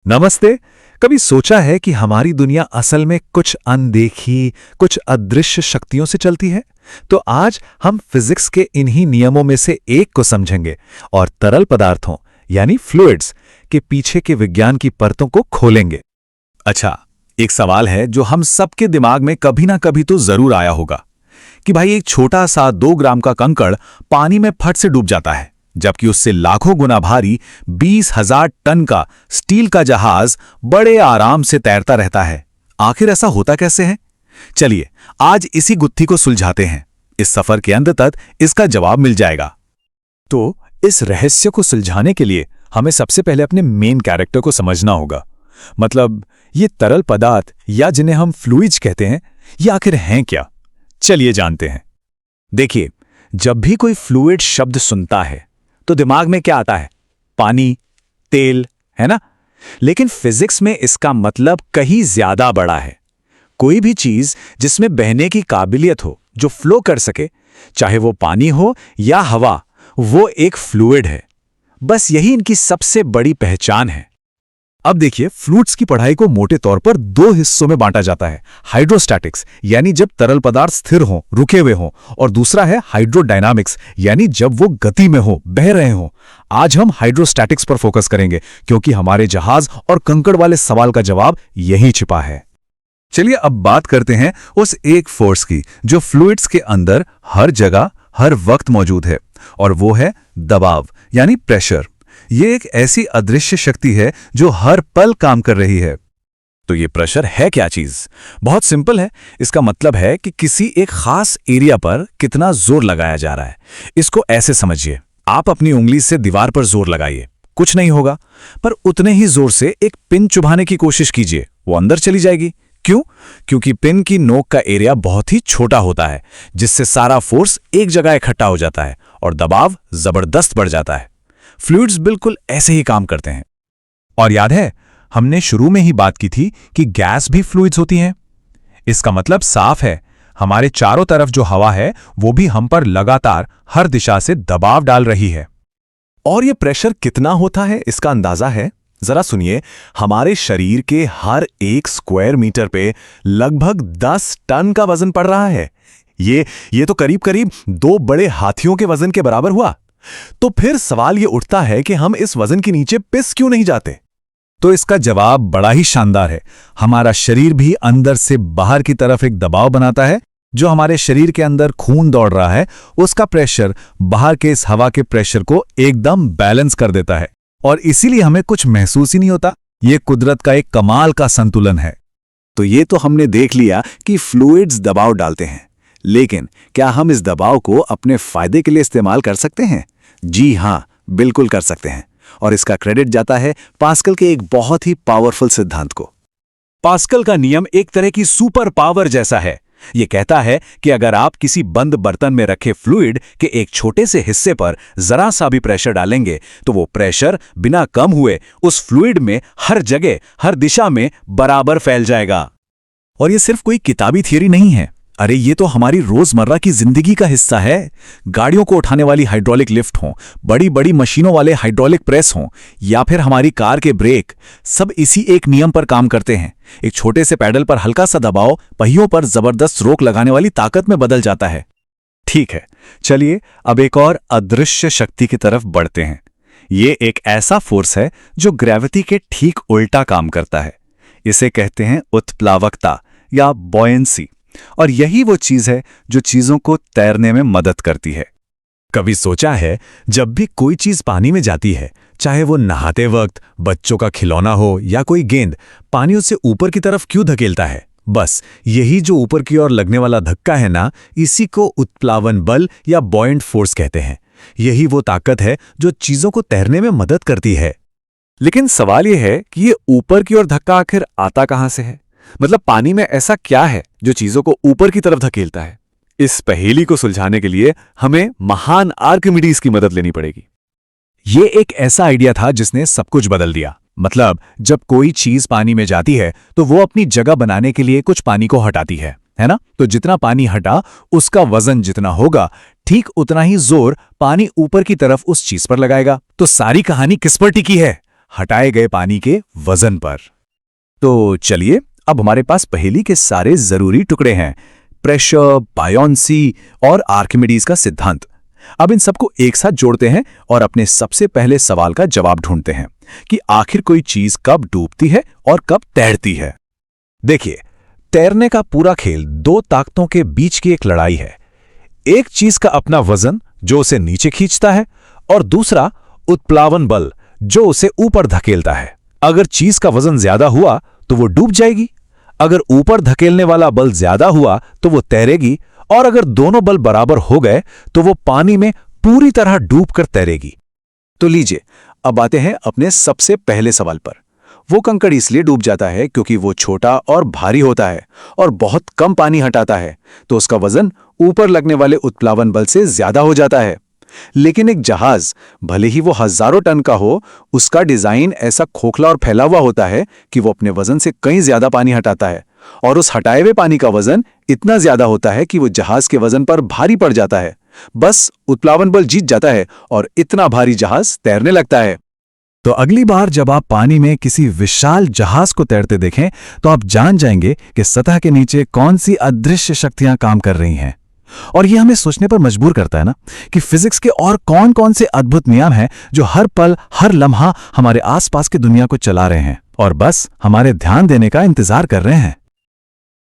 नमस्ते। कभी सोचा है कि हमारी दुनिया असल में कुछ अनदेखी, कुछ अदृश्य शक्तियों से चलती है? तो आज हम फिजिक्स के इन्हीं नियमों में से एक को समझेंगे और तरल पदार्थों यानी फ्लूइड्स के पीछे के विज्ञान की परतों को खोलेंगे। अच्छा, एक सवाल है जो हम सबके दिमाग में कभी ना कभी तो जरूर आया होगा कि भाई एक छोटा सा 2 ग्राम का कंकड़ पानी में फट से डूब जाता है, जबकि उससे लाखों गुना भारी 20,000 टन का स्टील का जहाज बड़े आराम से तैरता रहता है। आखिर ऐसा होता कैसे है? चलिए आज इसी गुत्थी को सुलझाते हैं। इस सफर के अंत तक इसका जवाब मिल जाएगा। तो इस रहस्य को सुलझाने के लिए हमें सबसे पहले अपने मेन कैरेक्टर को समझना होगा। मतलब ये तरल पदार्थ या जिन्हें हम फ्लूइड्स कहते हैं, ये आखिर हैं क्या? चलिए जानते हैं। देखिए, जब भी कोई फ्लूइड शब्द सुनता है तो दिमाग में क्या आता है? पानी, तेल, है ना? लेकिन फिजिक्स में इसका मतलब कहीं ज्यादा बड़ा है। कोई भी चीज जिसमें बहने की काबिलियत हो, जो फ्लो कर सके, चाहे वो पानी हो या हवा, वो एक फ्लूइड है। बस यही इनकी सबसे बड़ी पहचान है। अब देखिए, फ्लूइड्स की पढ़ाई को मोटे तौर पर 2 हिस्सों में बांटा जाता है। हाइड्रोस्टैटिक्स यानी जब तरल पदार्थ स्थिर हों, रुके हुए हों, और दूसरा है हाइड्रोडायनामिक्स यानी जब वो गति में हो, बह रहे हों। आज हम हाइड्रोस्टैटिक्स पर फोकस करेंगे क्योंकि हमारे जहाज और कंकड़ वाले सवाल का जवाब यहीं छिपा है। चलिए अब बात करते हैं उस एक फोर्स की जो फ्लूइड्स के अंदर हर जगह हर वक्त मौजूद है, और वो है दबाव यानी प्रेशर। ये एक ऐसी अदृश्य शक्ति है जो हर पल काम कर रही है। तो ये प्रेशर है क्या चीज? बहुत सिंपल है। इसका मतलब है कि किसी एक खास एरिया पर कितना जोर लगाया जा रहा है। इसको ऐसे समझिए, आप अपनी उंगली से दीवार पर जोर लगाइए, कुछ नहीं होगा, पर उतने ही जोर से एक पिन चुभाने की कोशिश कीजिए, वो अंदर चली जाएगी। क्यों? क्योंकि पिन की नोक का एरिया बहुत ही छोटा होता है, जिससे सारा फोर्स एक जगह इकट्ठा हो जाता है और दबाव जबरदस्त बढ़ जाता है। फ्लूइड्स बिल्कुल ऐसे ही काम करते हैं। और याद है, हमने शुरू में ही बात की थी कि गैस भी फ्लूइड्स होती हैं। इसका मतलब साफ है, हमारे चारों तरफ जो हवा है वो भी हम पर लगातार हर दिशा से दबाव डाल रही है। और ये प्रेशर कितना होता है, इसका अंदाजा है? जरा सुनिए, हमारे शरीर के हर 1 स्क्वायर मीटर पे लगभग 10 टन का वजन पड़ रहा है। ये तो करीब करीब 2 बड़े हाथियों के वजन के बराबर हुआ। तो फिर सवाल ये उठता है कि हम इस वजन के नीचे पिस क्यों नहीं जाते? तो इसका जवाब बड़ा ही शानदार है। हमारा शरीर भी अंदर से बाहर की तरफ एक दबाव बनाता है। जो हमारे शरीर के अंदर खून दौड़ रहा है, उसका प्रेशर बाहर के इस हवा के प्रेशर को एकदम बैलेंस कर देता है, और इसीलिए हमें कुछ महसूस ही नहीं होता। ये कुदरत का एक कमाल का संतुलन है। तो ये तो हमने देख लिया कि फ्लूइड्स दबाव डालते हैं, लेकिन क्या हम इस दबाव को अपने फायदे के लिए इस्तेमाल कर सकते हैं? जी हां, बिल्कुल कर सकते हैं। और इसका क्रेडिट जाता है पास्कल के एक बहुत ही पावरफुल सिद्धांत को। पास्कल का नियम एक तरह की सुपर पावर जैसा है। यह कहता है कि अगर आप किसी बंद बर्तन में रखे फ्लूइड के एक छोटे से हिस्से पर जरा सा भी प्रेशर डालेंगे, तो वो प्रेशर बिना कम हुए उस फ्लूइड में हर जगह, हर दिशा में बराबर फैल जाएगा। और यह सिर्फ कोई किताबी थियरी नहीं है। अरे ये तो हमारी रोजमर्रा की जिंदगी का हिस्सा है। गाड़ियों को उठाने वाली हाइड्रोलिक लिफ्ट हों, बड़ी बड़ी मशीनों वाले हाइड्रोलिक प्रेस हों, या फिर हमारी कार के ब्रेक, सब इसी एक नियम पर काम करते हैं। एक छोटे से पैडल पर हल्का सा दबाव पहियों पर जबरदस्त रोक लगाने वाली ताकत में बदल जाता है। ठीक है, चलिए अब एक और अदृश्य शक्ति की तरफ बढ़ते हैं। ये एक ऐसा फोर्स है जो ग्रेविटी के ठीक उल्टा काम करता है। इसे कहते हैं उत्प्लावकता या बॉयंसी। और यही वो चीज है जो चीजों को तैरने में मदद करती है। कभी सोचा है, जब भी कोई चीज पानी में जाती है, चाहे वो नहाते वक्त, बच्चों का खिलौना हो या कोई गेंद, पानी उसे ऊपर की तरफ क्यों धकेलता है? बस यही जो ऊपर की ओर लगने वाला धक्का है ना, इसी को उत्प्लावन बल या बॉयंट फोर्स कहते हैं। यही वो ताकत है जो चीजों को तैरने में मदद करती है। लेकिन सवाल यह है कि ये ऊपर की ओर धक्का आखिर आता कहां से है? मतलब पानी में ऐसा क्या है जो चीजों को ऊपर की तरफ धकेलता है? इस पहेली को सुलझाने के लिए हमें महान आर्किमिडीज की मदद लेनी पड़ेगी। ये एक ऐसा आइडिया था जिसने सब कुछ बदल दिया। मतलब जब कोई चीज पानी में जाती है तो वो अपनी जगह बनाने के लिए कुछ पानी को हटाती है ना? तो जितना पानी हटा, उसका वजन जितना होगा, ठीक उतना ही जोर पानी ऊपर की तरफ उस चीज पर लगाएगा। तो सारी कहानी किस पर टिकी है? हटाए गए पानी के वजन पर। तो चलिए, अब हमारे पास पहेली के सारे जरूरी टुकड़े हैं, प्रेशर, बायोंसी और आर्किमिडीज का सिद्धांत। अब इन सबको एक साथ जोड़ते हैं और अपने सबसे पहले सवाल का जवाब ढूंढते हैं कि आखिर कोई चीज कब डूबती है और कब तैरती है। देखिए, तैरने का पूरा खेल दो ताकतों के बीच की एक लड़ाई है। एक चीज का अपना वजन जो उसे नीचे खींचता है, और दूसरा उत्प्लावन बल जो उसे ऊपर धकेलता है। अगर चीज का वजन ज्यादा हुआ तो वो डूब जाएगी, अगर ऊपर धकेलने वाला बल ज्यादा हुआ तो वो तैरेगी, और अगर दोनों बल बराबर हो गए तो वो पानी में पूरी तरह डूबकर तैरेगी। तो लीजिए, अब आते हैं अपने सबसे पहले सवाल पर। वो कंकड़ इसलिए डूब जाता है क्योंकि वो छोटा और भारी होता है और बहुत कम पानी हटाता है, तो उसका वजन ऊपर लगने वाले उत्प्लावन बल से ज्यादा हो जाता है। लेकिन एक जहाज, भले ही वो हजारों टन का हो, उसका डिजाइन ऐसा खोखला और फैला हुआ होता है कि वो अपने वजन से कहीं ज्यादा पानी हटाता है, और उस हटाए हुए पानी का वजन इतना ज्यादा होता है कि वो जहाज के वजन पर भारी पड़ जाता है। बस उत्प्लावन बल जीत जाता है और इतना भारी जहाज तैरने लगता है। तो अगली बार जब आप पानी में किसी विशाल जहाज को तैरते देखें तो आप जान जाएंगे कि सतह के नीचे कौन सी अदृश्य शक्तियां काम कर रही हैं। और ये हमें सोचने पर मजबूर करता है ना, कि फिजिक्स के और कौन कौन से अद्भुत नियम हैं जो हर पल हर लम्हा हमारे आसपास की दुनिया को चला रहे हैं और बस हमारे ध्यान देने का इंतजार कर रहे हैं।